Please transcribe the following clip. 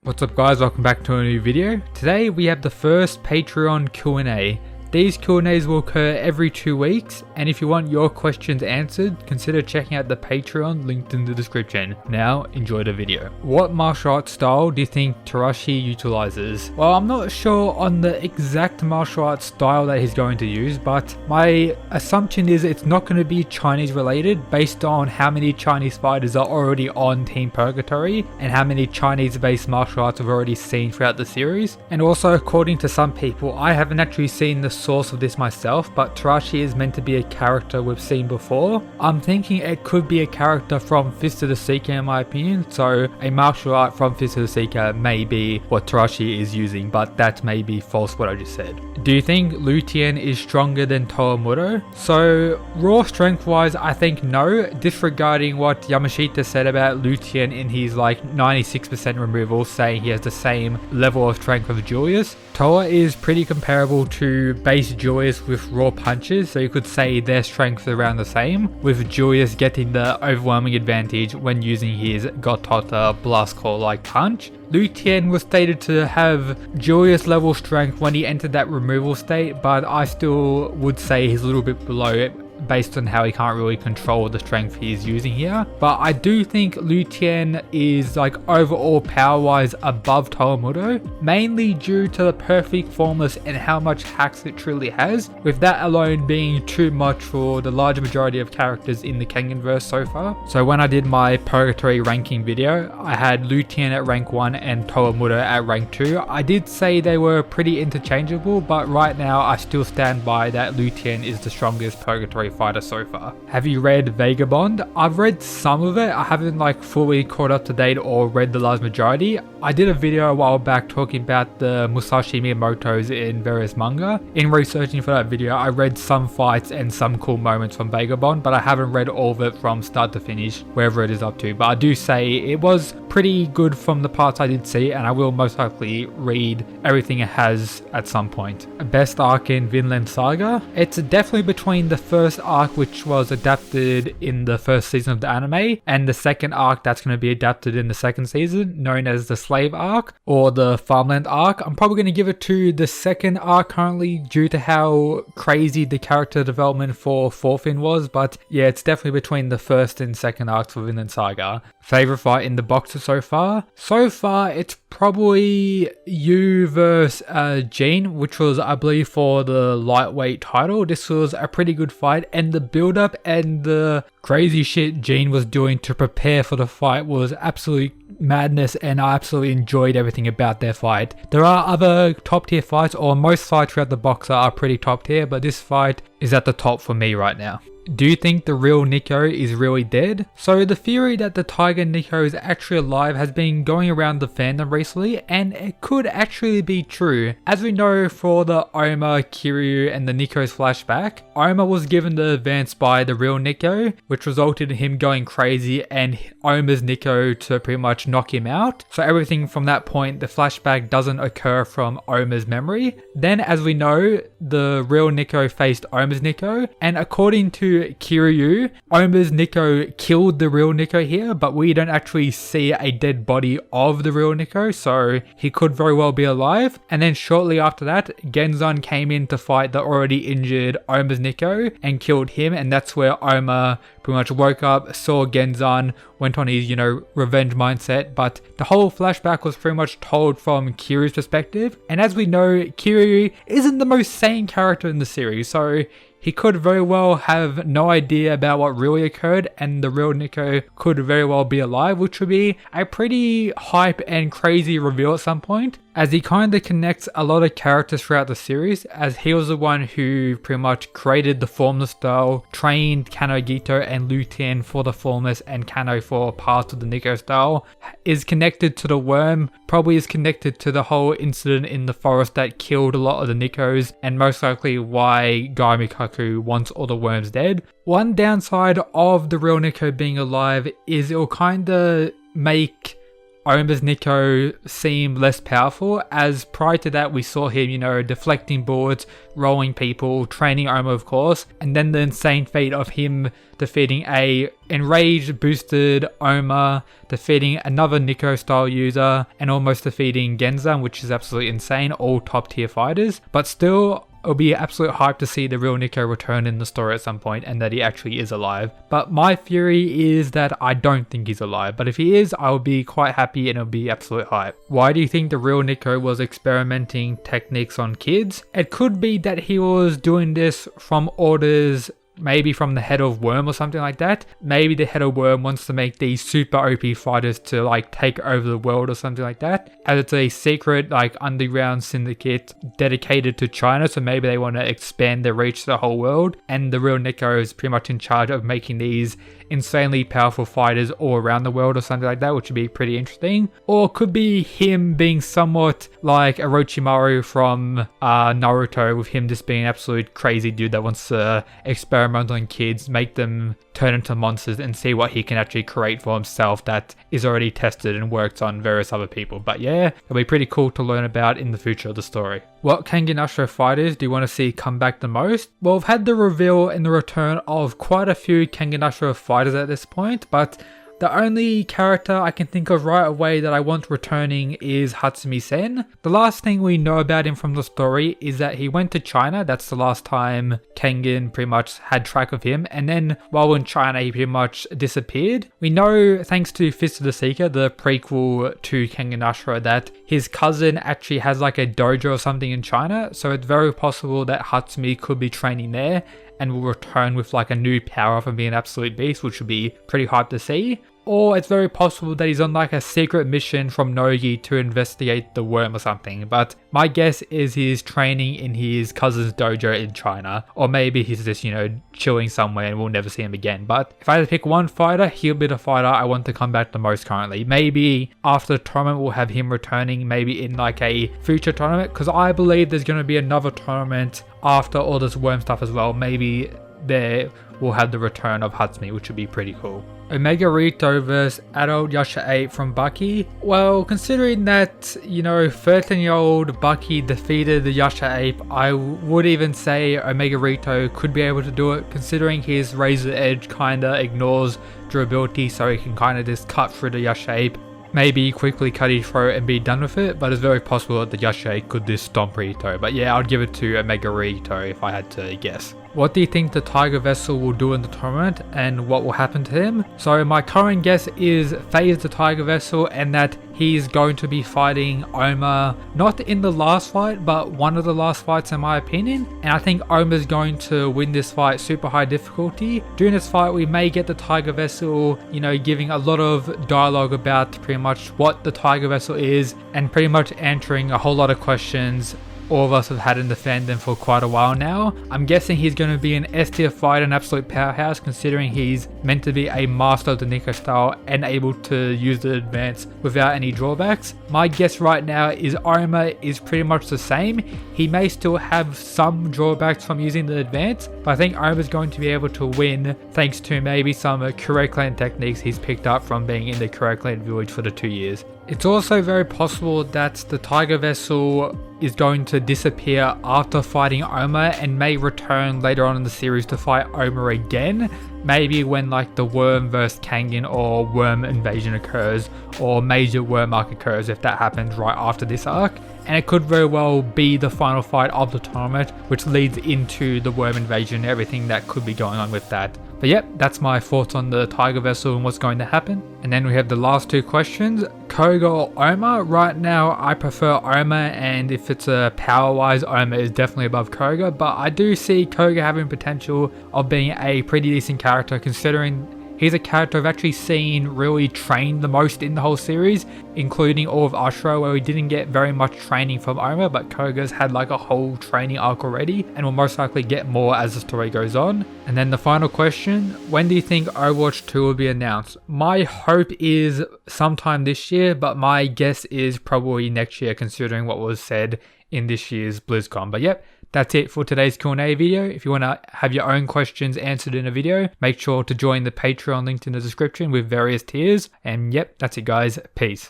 What's up guys, welcome back to a new video. Today we have the first Patreon Q&A. These Q&As will occur every 2 weeks, and if you want your questions answered, consider checking out the Patreon linked in the description. Now, enjoy the video. What martial arts style do you think Tarashi utilizes? Well, I'm not sure on the exact martial arts style that he's going to use, but my assumption is it's not going to be Chinese related based on how many Chinese fighters are already on Team Purgatory and how many Chinese based martial arts we've already seen throughout the series. And also, according to some people, I haven't actually seen the source of this myself, but Tarashi is meant to be a character we've seen before. I'm thinking it could be a character from Fist of the Seeker in my opinion, so a martial art from Fist of the Seeker may be what Tarashi is using, but that may be false what I just said. Do you think Lutien is stronger than Towamudo? So raw strength wise, I think no, disregarding what Yamashita said about Lutien in his like 96% removal, saying he has the same level of strength of Julius. Toa is pretty comparable to base Julius with raw punches, so you could say their strength is around the same, with Julius getting the overwhelming advantage when using his Gotota Blast Claw like punch. Lutien was stated to have Julius level strength when he entered that removal state, but I still would say he's a little bit below it based on how he can't really control the strength he's using here. But I do think Lutien is like overall power wise above Towamudo, mainly due to the perfect formless and how much hacks it truly has, with that alone being too much for the large majority of characters in the Kengan verse so far. So when I did my Purgatory ranking video, I had Lutien at rank 1 and Towamudo at rank 2. I did say they were pretty interchangeable, but right now I still stand by that Lutien is the strongest Purgatory fighter so far. Have you read Vagabond? I've read some of it. I haven't like fully caught up to date or read the large majority. I did a video a while back talking about the Musashi Miyamotos in various manga. In researching for that video, I read some fights and some cool moments from Vagabond, but I haven't read all of it from start to finish, wherever it is up to. But I do say it was pretty good from the parts I did see, and I will most likely read everything it has at some point. Best arc in Vinland Saga? It's definitely between the first arc, which was adapted in the first season of the anime, and the second arc that's going to be adapted in the second season, known as the Slave arc or the Farmland arc. I'm probably going to give it to the second arc currently due to how crazy the character development for Thorfinn was, but yeah, it's definitely between the first and second arcs for Vinland Saga. Favorite fight in the boxer so far? So far, it's probably you versus Jean, which was, I believe, for the lightweight title. This was a pretty good fight, and the build-up and the crazy shit Jean was doing to prepare for the fight was absolute madness, and I absolutely enjoyed everything about their fight. There are other top tier fights, or most fights throughout the boxer are pretty top tier, but this fight is at the top for me right now. Do you think the real Niko is really dead? So the theory that the Tiger Niko is actually alive has been going around the fandom recently, and it could actually be true. As we know, for the Oma, Kiryu and the Niko's flashback, Oma was given the advance by the real Niko, which resulted in him going crazy and Oma's Niko to pretty much knock him out. So everything from that point, the flashback doesn't occur from Oma's memory. Then, as we know, the real Niko faced Oma's Niko, and according to Kiryu, Oma's Niko killed the real Niko here, but we don't actually see a dead body of the real Niko, so he could very well be alive. And then shortly after that, Genzan came in to fight the already injured Oma's Niko and killed him, and that's where Oma pretty much woke up, saw Genzan, went on his, revenge mindset. But the whole flashback was pretty much told from Kiryu's perspective, and as we know, Kiryu isn't the most sane character in the series, so he could very well have no idea about what really occurred, and the real Niko could very well be alive, which would be a pretty hype and crazy reveal at some point, as he kind of connects a lot of characters throughout the series, as he was the one who pretty much created the formless style, trained Kano Gito and Lutien for the formless and Kano for parts of the Niko style, is connected to the worm, probably is connected to the whole incident in the forest that killed a lot of the Nikos, and most likely why Guy Mikaku wants all the worms dead. One downside of the real Niko being alive is it'll kind of make Oma's Niko seem less powerful, as prior to that we saw him, you know, deflecting boards, rolling people, training Oma of course, and then the insane feat of him defeating a enraged boosted Oma, defeating another Niko style user, and almost defeating Genza, which is absolutely insane, all top tier fighters. But still, it'll be absolute hype to see the real Niko return in the story at some point and that he actually is alive. But my theory is that I don't think he's alive, but if he is, I'll be quite happy and it'll be absolute hype. Why do you think the real Niko was experimenting techniques on kids? It could be that he was doing this from orders, maybe from the head of Worm or something like that. Maybe the head of Worm wants to make these super OP fighters to like take over the world or something like that, as it's a secret like underground syndicate dedicated to China, so maybe they want to expand their reach to the whole world, and the real Niko is pretty much in charge of making these insanely powerful fighters all around the world or something like that, which would be pretty interesting. Or it could be him being somewhat like Orochimaru from Naruto, with him just being an absolute crazy dude that wants to experiment on kids, make them turn into monsters and see what he can actually create for himself that is already tested and worked on various other people. But yeah, it'll be pretty cool to learn about in the future of the story. What Kengan Astro fighters do you want to see come back the most? Well, we've had the reveal and the return of quite a few Kengan Astro fighters at this point, but the only character I can think of right away that I want returning is Hatsumi-sen. The last thing we know about him from the story is that he went to China. That's the last time Kengan pretty much had track of him. And then while in China, he pretty much disappeared. We know, thanks to Fist of the Seeker, the prequel to Kengan Ashura, that his cousin actually has like a dojo or something in China. So it's very possible that Hatsumi could be training there and will return with like a new power from being an absolute beast, which would be pretty hype to see. Or it's very possible that he's on like a secret mission from Nogi to investigate the worm or something. But my guess is he's training in his cousin's dojo in China. Or maybe he's just, you know, chilling somewhere and we'll never see him again. But if I had to pick one fighter, he'll be the fighter I want to come back the most currently. Maybe after the tournament we'll have him returning, maybe in like a future tournament. Because I believe there's going to be another tournament after all this worm stuff as well. Maybe there we'll have the return of Hatsumi, which would be pretty cool. Omega Ruto vs adult Yasha 8 from Bucky. Well, considering that, you know, 13-year-old Bucky defeated the Yasha Ape, I would even say Omega Ruto could be able to do it, considering his Razor Edge kinda ignores durability, so he can kinda just cut through the Yasha Ape, maybe quickly cut his throat and be done with it. But it's very possible that the Yasha Ape could just stomp Ruto. But yeah, I'd give it to Omega Ruto if I had to guess. What do you think the Tiger Vessel will do in the tournament and what will happen to him? So my current guess is phase the Tiger Vessel and that he's going to be fighting Oma, not in the last fight, but one of the last fights in my opinion. And I think Oma's going to win this fight super high difficulty. During this fight, we may get the Tiger Vessel, you know, giving a lot of dialogue about pretty much what the Tiger Vessel is and pretty much answering a whole lot of questions all of us have had in the fandom for quite a while now. I'm guessing he's going to be an S tier fighter, an absolute powerhouse, considering he's meant to be a master of the Niko style and able to use the advance without any drawbacks. My guess right now is Oma is pretty much the same. He may still have some drawbacks from using the advance, but I think Oma is going to be able to win thanks to maybe some Kure Clan techniques he's picked up from being in the Kure Clan village for the 2 years. It's also very possible that the Tiger Vessel is going to disappear after fighting Oma and may return later on in the series to fight Oma again. Maybe when like the Worm vs Kengan or Worm invasion occurs, or major Worm arc occurs, if that happens right after this arc. And it could very well be the final fight of the tournament, which leads into the Worm invasion and everything that could be going on with that. But yep, that's my thoughts on the Tiger Vessel and what's going to happen. And then we have the last two questions. Koga or Oma? Right now, I prefer Oma, and if it's a power-wise, Oma is definitely above Koga. But I do see Koga having potential of being a pretty decent character, considering he's a character I've actually seen really train the most in the whole series, including all of Ashura, where we didn't get very much training from Oma, but Koga's had like a whole training arc already, and will most likely get more as the story goes on. And then the final question, when do you think Overwatch 2 will be announced? My hope is sometime this year, but my guess is probably next year, considering what was said in this year's BlizzCon. But yep, that's it for today's Q&A video. If you want to have your own questions answered in a video, make sure to join the Patreon linked in the description with various tiers. And yep, that's it guys. Peace.